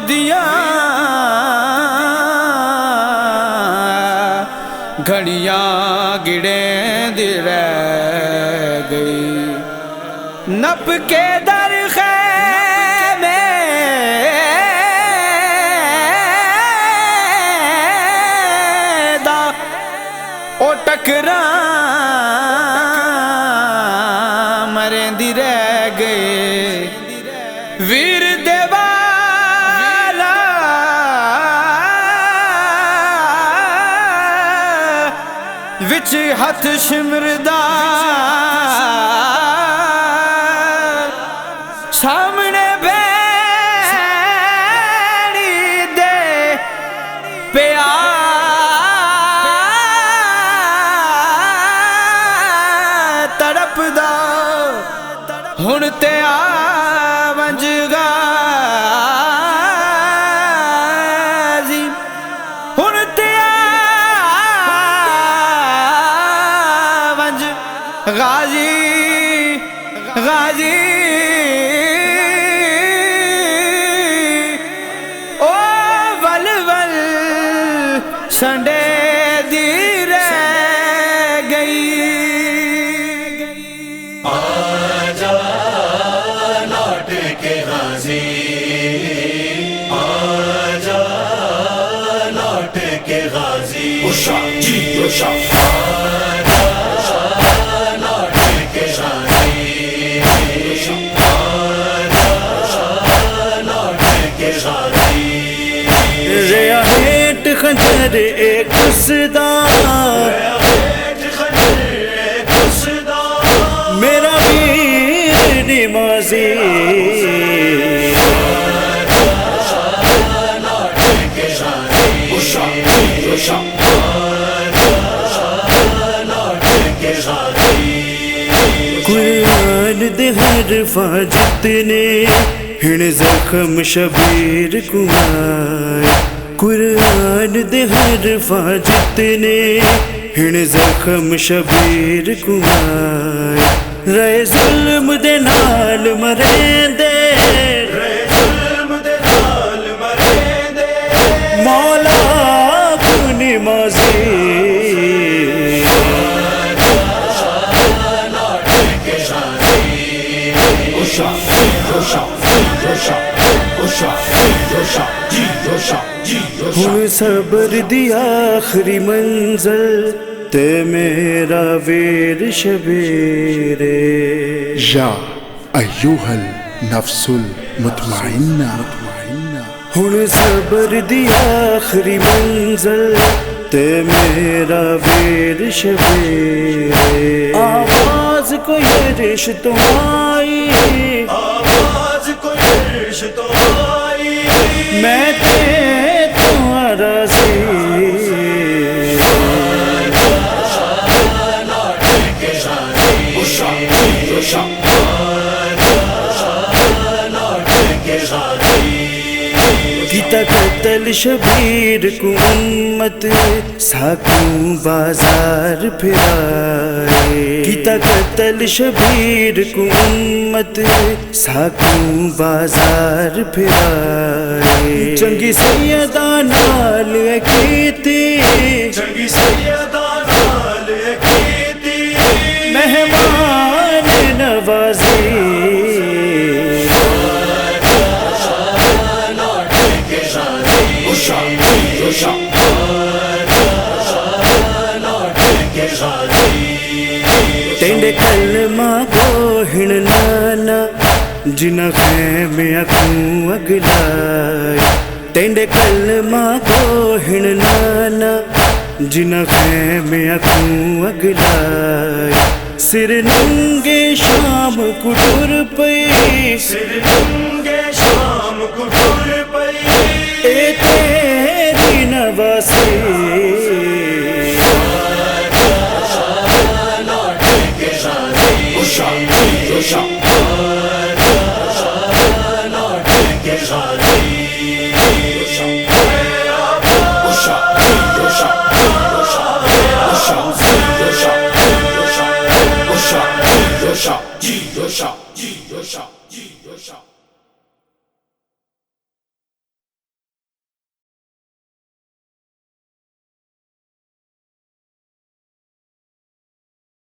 دیاں گھڑیاں گڑیں دی رہ گئی نپ کے در خیمے دا او ٹکراں مریں دی رہ گئے ویر دیوالا وچ ہاتھ شمردا سامنے بینی دے پیا تڑپدا ہن تے ونج غازی ہن تے ونج غازی غازی او ول ول سنڈے دی رہ گئی آجا لوٹ کے غازی آجا لوٹ کے غازی اوشا جی اوشا آجا لوٹ کے غازی آجا لوٹ کے غازی ریا ہیٹ خنجر ایک قصدا میرا ویر نمازی اوشا جی اوشا قرآن دے حرفا جتنے ہن زخم شبیر کو آئے قرآن دے حرفا جتنے ہن زخم شبیر کو آئے رہے ظلم دے نال مریں دے مولا کو نمازی اوشا اوشا اوشا اوشا اوشا جی اوشا جی اوشا ہن صبر دی آخری منزل تے میرا ویر شبیر یا ایوہ النفس المطمئنہ ہن صبر دی آخری منزل تے میرا ویر شبیر آواز کو یہ رش تو آئی آواز کو عرش تو آئی میں تے تمہارا سی اوشا جی اوشا کیتا قتل شبیر کو امت ساکوں بازار پھرائے کیتا قتل شبیر کو امت ساکوں بازار پھرائے چنگی سیدہ نال کیتی چنگی سیدہ نال کیتی مہمان نوازی اوشا جی اوشا تینڈے کلمہ گو ہن نانا جنہ خیمے اکھوں اگلائے تینڈے کلمہ گو ہن نانا جنہ خیمے اکھوں اگلائے سر ننگے شام کو ٹر پئی سر ننگے شام کو ٹر پئی اے تیری نواسی اوشا جی اوشا Shot.